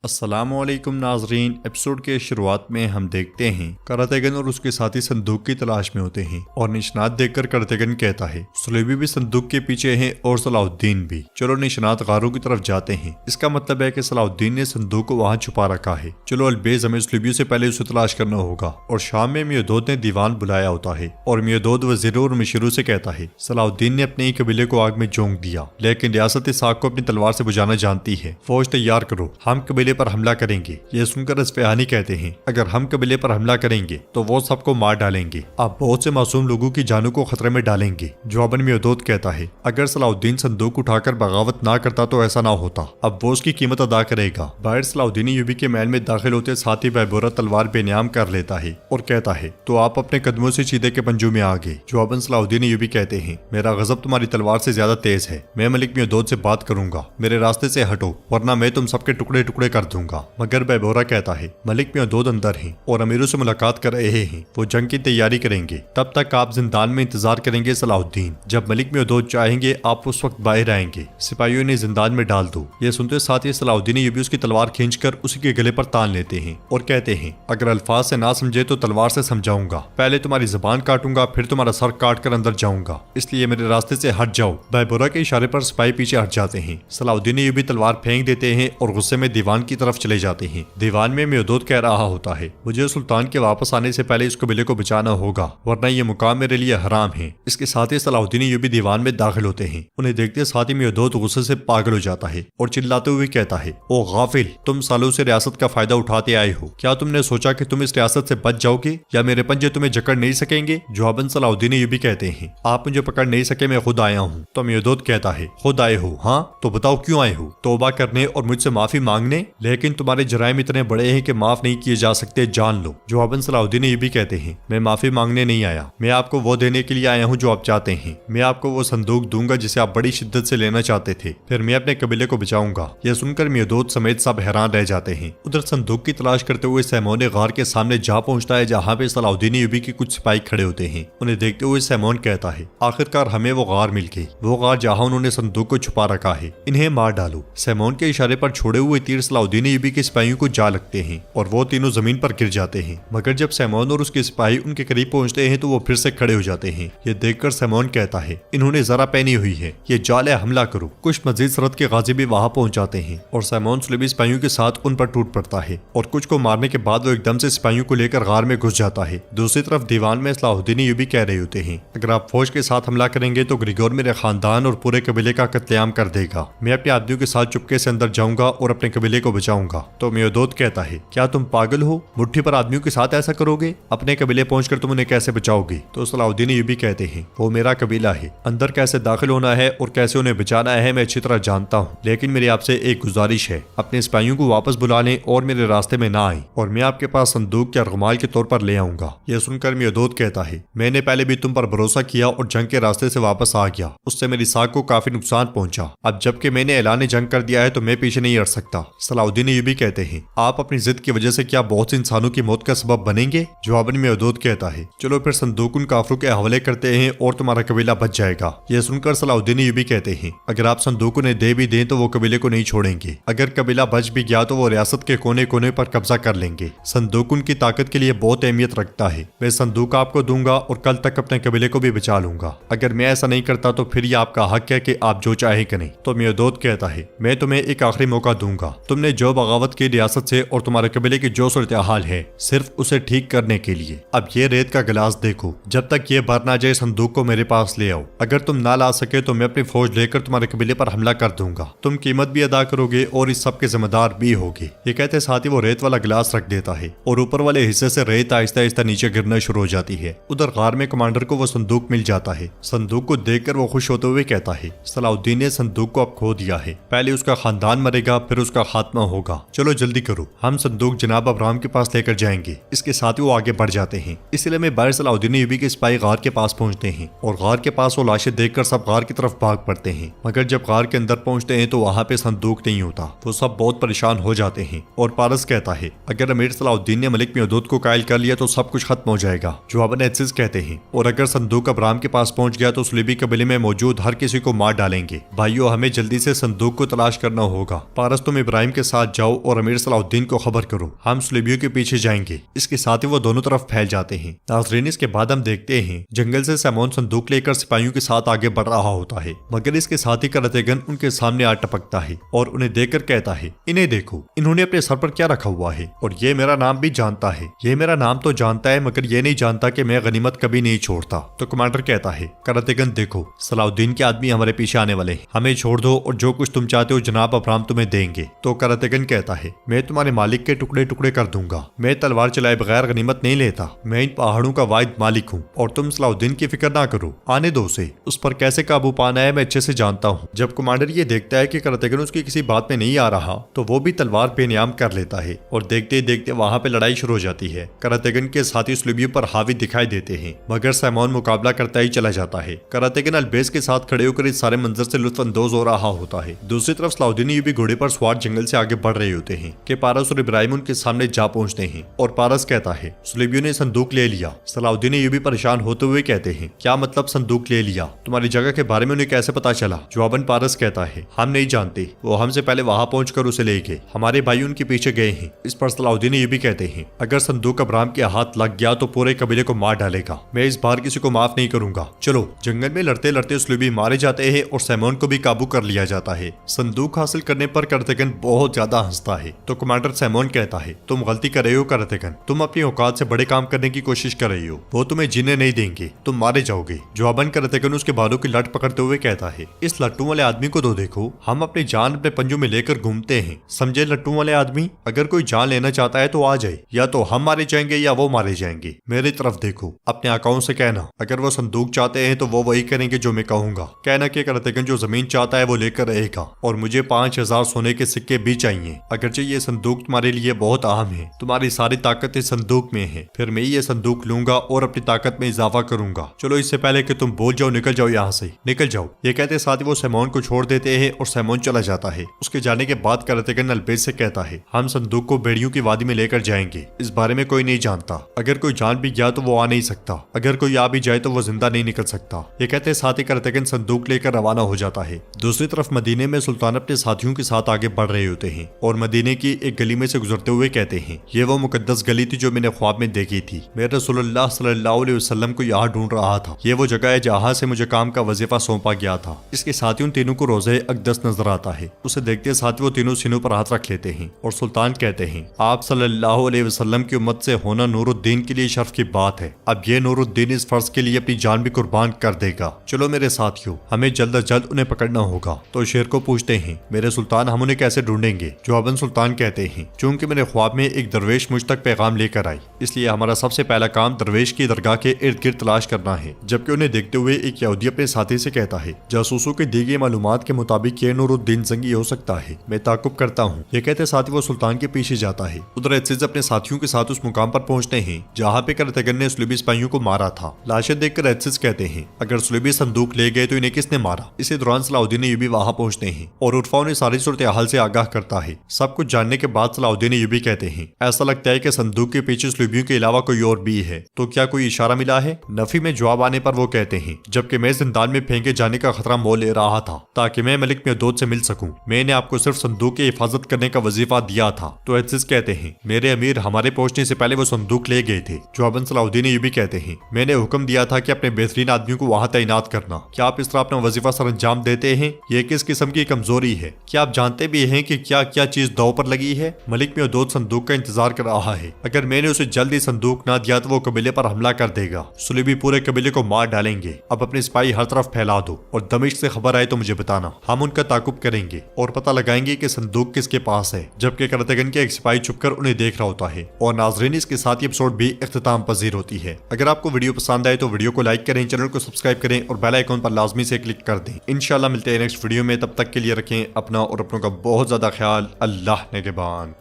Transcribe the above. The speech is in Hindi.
अस्सलामुअलैकुम नाजरीन। एपिसोड के शुरुआत में हम देखते हैं करातेगन और उसके साथी संदूक की तलाश में होते हैं और निशानात देखकर करातेगन कहता है सुलेबी भी संदूक के पीछे है और सलाहुद्दीन भी। चलो निशानात गारों की तरफ जाते हैं। इसका मतलब है कि सलाहुद्दीन ने संदूक को वहाँ छुपा रखा है। चलो अलबेज, हमें सुलेबी से पहले उसे तलाश करना होगा। और शाम में मियोदोद ने दीवान बुलाया होता है और मियोदोद वजीरों और मशीरों से कहता है सलाहुद्दीन ने अपने ही कबीले को आग में झोंक दिया, लेकिन रियासत इसाक को अपनी तलवार से बुझाना जानती है। फौज तैयार करो, हम कबीले पर हमला करेंगे। ये सुनकर अस्फहानी कहते हैं अगर हम कबीले पर हमला करेंगे तो वो सबको मार डालेंगे, आप बहुत से मासूम लोगों की जानों को खतरे में डालेंगे। जवाबन मियोदोद कहता है अगर सलाहुद्दीन संदूक उठाकर बगावत ना करता तो ऐसा ना होता, अब वो उसकी कीमत अदा करेगा। बाहर सलाहुद्दीन यूबी के महल में दाखिल होते साथ ही बैबोरा तलवार बेनियाम कर लेता है और कहता है तो आप अपने कदमों से चीते के पंजों में आ गए। जवाबन सलाहुद्दीन यूबी कहते हैं मेरा गजब तुम्हारी तलवार से ज्यादा तेज है, मैं मलिक मियोदोद से बात करूंगा, मेरे रास्ते से हटो वरना मैं तुम सबके टुकड़े टुकड़े कर दूंगा। मगर बैबोरा कहता है मलिक मियोदोद अंदर हैं और अमीरों से मुलाकात कर रहे हैं, वो जंग की तैयारी करेंगे, तब तक आप जिंदान में इंतजार करेंगे सलाहुद्दीन। जब मलिक मियोदोद चाहेंगे आप उस वक्त बाहर आएंगे, सिपाहियों ने जिंदान में डाल दो। ये सुनते साथ ही सलाहुद्दीन ये भी उसकी तलवार खींचकर उसी के गले पर तान लेते हैं और कहते हैं अगर अल्फाज से ना समझे तो तलवार से समझाऊंगा, पहले तुम्हारी जबान काटूंगा फिर तुम्हारा सर काट कर अंदर जाऊंगा, इसलिए मेरे रास्ते से हट जाओ। बैबोरा के इशारे पर सिपाही पीछे हट जाते हैं। सलाहुद्दीन ये भी तलवार फेंक देते हैं और गुस्से में दीवान की तरफ चले जाते हैं। दीवान में मियोदोद कह रहा होता है मुझे सुल्तान के वापस आने से पहले इस कबीले को बचाना होगा वरना ये मुकाम मेरे लिए हराम है। इसके साथ ही सलाहुद्दीन ये भी दीवान में दाखिल होते हैं। उन्हें देखते साथ ही मियोदोद गुस्से से पागल हो जाता है और चिल्लाते हुए कहता है ओ गाफिल, तुम सालों से रियासत का फायदा उठाते आए हो, क्या तुमने सोचा कि तुम इस रियासत से बच जाओगे या मेरे पंजे तुम्हें जकड़ नहीं सकेंगे। जवाबन सलाहुद्दीन ये भी कहते हैं आप मुझे पकड़ नहीं सके, मैं खुद आया हूँ। तो मियोदोद कहता है खुद आए हो, हाँ तो बताओ क्यों आए हो। तौबा करने और मुझसे माफी मांगने, लेकिन तुम्हारे जराइम इतने बड़े हैं कि माफ नहीं किए जा सकते, जान लो। जवाबन सलाहुद्दीन ये भी कहते हैं मैं माफी मांगने नहीं आया, मैं आपको वो देने के लिए आया हूँ जो आप चाहते हैं। मैं आपको वो संदूक दूंगा जिसे आप बड़ी शिद्दत से लेना चाहते थे, फिर मैं अपने कबीले को बचाऊंगा। यह सुनकर मियोदोद समेत सब हैरान रह जाते हैं। उधर संदूक की तलाश करते हुए सैमोन गार के सामने जा पहुंचता है जहाँ पे सलाहुद्दीन यूबी के कुछ सिपाही खड़े होते हैं। उन्हें देखते हुए सैमोन कहता है आखिरकार हमें वो गार मिल गई, वो गार जहाँ उन्होंने संदूक को छुपा रखा है, इन्हें मार डालो। सैमोन के इशारे पर छोड़े हुए तीर सलाहुद्दीन यूबी के सिपाहियों को जा लगते हैं और वो तीनों जमीन पर गिर जाते हैं। मगर जब सैमोन और उसके सिपाही उनके करीब पहुंचते हैं तो वो फिर से खड़े हो जाते हैं। ये देखकर सैमोन कहता है इन्होंने जरा पहनी हुई है, ये जाल है, हमला करो। कुछ मजीद सरहद के गाजी भी वहां पहुंच जाते हैं और सैमोन सुलेबी सिपाहियों के साथ उन पर टूट पड़ता है और कुछ को मारने के बाद वो एकदम से सिपाहियों को लेकर गार में घुस जाता है। दूसरी तरफ दीवान में सलाहुद्दीन ये भी कह रहे होते हैं अगर आप फौज के साथ हमला करेंगे तो ग्रिगोर मेरे खानदान और पूरे कबीले का कत्लेआम कर देगा। मैं अपने आदमियों के साथ चुपके से अंदर जाऊंगा और अपने कबीले को बचाऊंगा। तो मियोदोद कहता है क्या तुम पागल हो, मुट्ठी पर आदमियों के साथ ऐसा करोगे, अपने कबीले पहुंचकर तुम उन्हें कैसे बचाओगे। तो सलाहुद्दीन ये भी कहते हैं वो मेरा कबीला है, अंदर कैसे दाखिल होना है और कैसे उन्हें बचाना है मैं अच्छी तरह जानता हूँ, लेकिन मेरी आपसे एक गुजारिश है, अपने सिपाहियों को वापस बुला लें और मेरे रास्ते में ना आए और मैं आपके पास संदूक या रगमाल के तौर पर ले आऊंगा। यह सुनकर मियोदोद कहता है मैंने पहले भी तुम पर भरोसा किया और जंग के रास्ते से वापस आ गया, उससे मेरी साख को काफी नुकसान पहुंचा, अब जबकि मैंने ऐलान जंग कर दिया है तो मैं पीछे नहीं हट सकता। सलाहुद्दीन ये भी कहते हैं आप अपनी जिद की वजह से क्या बहुत से इंसानों की मौत का सबब बनेंगे। जवाबन में मियोदोद कहता है चलो फिर संदूक उन काफरों के हवाले करते हैं और तुम्हारा कबीला बच जाएगा। यह सुनकर सलाहुद्दीन ये भी कहते हैं अगर आप संदूक उन्हें दे भी दें तो वो कबीले को नहीं छोड़ेंगे, अगर कबीला बच भी गया तो वो रियासत के कोने कोने पर कब्जा कर लेंगे। संदूक उनकी ताकत के लिए बहुत अहमियत रखता है, मैं संदूक आपको दूंगा और कल तक अपने कबीले को भी बचा लूंगा। अगर मैं ऐसा नहीं करता तो फिर ये आपका हक है कि आप जो चाहे करें। तो मियोदोद कहता है मैं तुम्हें एक आखिरी मौका दूंगा, तुमने जो बगावत की रियासत से और तुम्हारे कबीले की जो सूरत हाल है सिर्फ उसे ठीक करने के लिए। अब ये रेत का गिलास देखो, जब तक ये भर ना जाए संदूक को मेरे पास ले आओ, अगर तुम ना ला सके तो मैं अपनी फौज लेकर तुम्हारे कबीले पर हमला कर दूंगा, तुम कीमत भी अदा करोगे और इस सब के जिम्मेदार भी होगे। ये कहते साथ ही वो रेत वाला गिलास रख देता है और ऊपर वाले हिस्से से रेत आहिस्ता आहिस्ता नीचे गिरना शुरू हो जाती है। उधर गार में कमांडर को वो संदूक मिल जाता है। संदूक को देखकर वो खुश होते हुए कहता है सलाहुद्दीन ने संदूक को अब खो दिया है, पहले उसका खानदान मरेगा फिर उसका खात्मा होगा, चलो जल्दी करो, हम संदूक जनाब अब्राहम के पास लेकर जाएंगे। इसके साथ ही वो आगे बढ़ जाते हैं। इसलिए में बाहर सलाहुद्दीन यूबी के सिपाही गार के पास पहुंचते हैं और गार के पास वो लाशें देखकर सब गार की तरफ भाग पड़ते हैं। मगर जब गार के अंदर पहुंचते हैं तो वहाँ पे संदूक नहीं होता। वो सब बहुत परेशान हो जाते हैं और पारस कहता है अगर अमीर सलाहुद्दीन ने मलिक मियोदोद को कायल कर लिया तो सब कुछ खत्म हो जाएगा। जवाबन एजिज कहते हैं और अगर संदूक अब्राहम के पास पहुंच गया तो सुलेबी कबीले में मौजूद हर किसी को मार डालेंगे। भाइयों, हमें जल्दी से संदूक को तलाश करना होगा। पारस, तुम इब्राहिम के साथ साथ जाओ और अमीर सलाउद्दीन को खबर करो, हम सुलेबियों के पीछे जाएंगे। इसके साथ ही वो दोनों तरफ फैल जाते हैं। नाज़रीन, इसके बाद हम देखते हैं जंगल से सैमोन संदूक लेकर सिपाहियों के साथ आगे बढ़ रहा होता है, मगर इसके साथ ही करातेगन उनके सामने आ टपकता है और उन्हें देखकर कहता है, इन्हें देखो, इन्होंने अपने सर पर क्या रखा हुआ है और ये मेरा नाम भी जानता है। ये मेरा नाम तो जानता है मगर ये नहीं जानता कि मैं गनीमत कभी नहीं छोड़ता। तो कमांडर कहता है, करातेगन देखो, सलाउद्दीन के आदमी हमारे पीछे आने वाले हैं, हमें छोड़ दो और जो कुछ तुम चाहते हो जनाब अबराम तुम्हें देंगे। तो करातेगन कहता है, मैं तुम्हारे मालिक के टुकड़े टुकड़े कर दूंगा, मैं तलवार चलाए बगैर गनीमत नहीं लेता, मैं इन पहाड़ों का वाहिद मालिक हूँ और तुम सलाउद्दीन की फिक्र ना करो, आने दो उसे, उस पर कैसे काबू पाना है मैं अच्छे से जानता हूँ। जब कमांडर ये देखता है कि करातेगन उसकी किसी बात में नहीं आ रहा तो वो भी तलवार बेनियाम कर लेता है और देखते ही देखते वहाँ पे लड़ाई शुरू हो जाती है। करातेगन के साथी सुलेबियों पर हावी दिखाई देते हैं मगर सैमोन मुकाबला करता ही चला जाता है। करातेगन अल्बेस के साथ खड़े होकर इस सारे मंजर से लुत्फअंदोज हो रहा होता है। दूसरी तरफ सलाउद्दीन यूबी घोड़े पर सवार जंगल से आगे बढ़ रहे होते हैं कि पारस और इब्राहिम उनके सामने जा पहुंचते हैं और पारस कहता है, सुलेबियों ने संदूक ले लिया। सलाउद्दीन यूबी परेशान होते हुए कहते हैं, क्या मतलब संदूक ले लिया, तुम्हारी जगह के बारे में उन्हें कैसे पता चला? जवाबन पारस कहता है, हम नहीं जानते, वो हमसे पहले वहां पहुंचकर उसे ले गए, हमारे भाई उनके पीछे गए हैं। इस पर सलाउद्दीन ये भी कहते हैं, अगर संदूक अबराम के हाथ लग गया तो पूरे कबीले को मार डालेगा, मैं इस बार किसी को माफ नहीं करूंगा। चलो। जंगल में लड़ते लड़ते सुलेबी मारे जाते हैं और सैमोन को भी काबू कर लिया जाता है। संदूक हासिल करने पर करातेगन बहुत ज्यादा हंसता है। तो कमांडर सैमोन कहता है, तुम गलती कर रहे हो करातेगन, तुम अपनी औकात से बड़े काम करने की कोशिश कर रही हो, वो तुम्हें जीने नहीं देंगे, तुम मारे जाओगे। जवाबन करातेगन उसके बालों की लट पकड़ते हुए कहता है, इस लट्टू वाले आदमी को तो देखो, हम अपनी जान अपने पंजों में लेकर घूमते हैं, समझे लट्टू वाले आदमी। अगर कोई जान लेना चाहता है तो आ जाए, या तो हम मारे जाएंगे या वो मारे जाएंगे। मेरी तरफ देखो, अपने आकाओं से कहना अगर वो संदूक चाहते हैं तो वो वही करेंगे जो मैं कहूंगा। कहना कि करातेगन जो जमीन चाहता है वो लेकर रहेगा और मुझे 5000 सोने के सिक्के भी चाहिए। अगरचे ये संदूक तुम्हारे लिए बहुत अहम है, तुम्हारी सारी ताकत इस संदूक में है, फिर मैं ये संदूक लूंगा और अपनी ताकत में इजाफा करूंगा। चलो इससे पहले कि तुम बोल जाओ, निकल जाओ यहाँ से, निकल जाओ। ये कहते साथ ही वो सैमोन को छोड़ देते हैं और सैमोन चला जाता है। उसके जाने के बाद करातेगन अल्बेस से कहता है, हम संदूक को बेड़ियों की वादी में लेकर जाएंगे, इस बारे में कोई नहीं जानता, अगर कोई जान भी गया तो वो आ नहीं सकता, अगर कोई आ भी जाए तो वो जिंदा नहीं निकल सकता। ये कहते साथ ही करातेगन संदूक लेकर रवाना हो जाता है। दूसरी तरफ मदीने में सुल्तान अपने साथियों के साथ आगे बढ़ रहे होते हैं और मदीने की एक गली में से गुजरते हुए कहते हैं, ये वो मुकद्दस गली थी जो मैंने ख्वाब में देखी थी, मैं रसूलुल्लाह सल्लल्लाहु अलैहि वसल्लम को यहाँ ढूंढ रहा था, ये वो जगह है जहाँ से मुझे काम का वजीफा सौंपा गया था। इसके साथ ही उन तीनों को रोज़े अक़दस नजर आता है। उसे देखते साथ वो तीनों सीनों पर हाथ रख लेते हैं और सुल्तान कहते हैं, आप सल्लल्लाहु अलैहि वसल्लम की उम्मत से होना नूरुद्दीन के लिए शर्फ की बात है, अब ये नूरुद्दीन इस फर्ज के लिए अपनी जान भी कुर्बान कर देगा। चलो मेरे साथियों, हमें जल्द अज जल्द उन्हें पकड़ना होगा। तो शेर को पूछते हैं, मेरे सुल्तान हम उन्हें कैसे ढूंढेंगे? जवाबन सुल्तान कहते हैं, चूंकि मेरे ख्वाब में एक दरवेश मुझ तक पैगाम लेकर आई, इसलिए हमारा सबसे पहला काम दरवेश की दरगाह के इर्द गिर्द तलाश करना है। जबकि उन्हें देखते हुए एक यहूदी अपने साथी से कहता है, जासूसों के दी गई मालूमात के मुताबिक ये नूरुद्दीन जंगी हो सकता है, मैं ताकुब करता हूँ। ये कहते साथ ही वो सुल्तान के पीछे जाता है। उधर एज़िज़ अपने साथियों के साथ उस मुकाम पर पहुंचते हैं जहाँ पे करातेगन ने सुलेबी सिपाहियों को मारा था। लाशें देखकर एज़िज़ कहते हैं, अगर सुलेबी संदूक ले गए तो इन्हें किसने मारा? इसी दौरान सलाउद्दीन यूबी वहां पहुंचते हैं और उर्फा उन्हें सारी सूरत हाल से आगाह करता है। सब कुछ जानने के बाद सलाउद्दीन यूबी कहते हैं, ऐसा लगता है कि संदूक के पीछे सुलेबियों के अलावा कोई और भी है, तो क्या कोई इशारा मिला है? नफी में जवाब आने पर वो कहते हैं, जबकि मैं जिंदान में फेंके जाने का खतरा मोल ले रहा था ताकि मैं मलिक मेदोद से मिल सकूं, मैंने आपको सिर्फ संदूक की हिफाजत करने का वजीफा दिया था। तो एज़िज़ कहते हैं, मेरे अमीर हमारे पहुंचने से पहले वो संदूक ले गए थे। जवाबन सलाउद्दीन यूबी कहते हैं, मैंने हुक्म दिया था कि अपने बेहतरीन आदमियों को वहां तैनात करना, क्या आप इस तरह अपना वजीफा सर अंजाम देते हैं? ये किस किस्म की कमजोरी है? क्या आप जानते भी हैं कि क्या क्या चीज दांव पर लगी है? मलिक मेदोद संदूक का इंतजार कर रहा है, अगर मैंने उसे जल्दी संदूक ना दिया तो वो कबीले पर हमला कर देगा, सुलेबी पूरे कबीले को मार डालेंगे। अब अपने सिपाही हर तरफ फैला दो और दमिश्क से खबर आए तो मुझे बताना, हम उनका ताकुब करेंगे और पता लगाएंगे कि संदूक किसके पास है। जबकि करातेगन के एक सिपाही छुपकर उन्हें देख रहा होता है। और नाजरीन, इसके साथ ये एपिसोड भी इख्तिताम पजीर होती है। अगर आपको वीडियो पसंद आए तो वीडियो को लाइक करें, चैनल को सब्सक्राइब करें और बेल आइकॉन पर लाजमी से क्लिक कर दें। इंशाल्लाह मिलते हैं नेक्स्ट वीडियो में, तब तक के लिए रखें अपना और अपनों का बहुत ज्यादा ख्याल। अल्लाह निगहबान।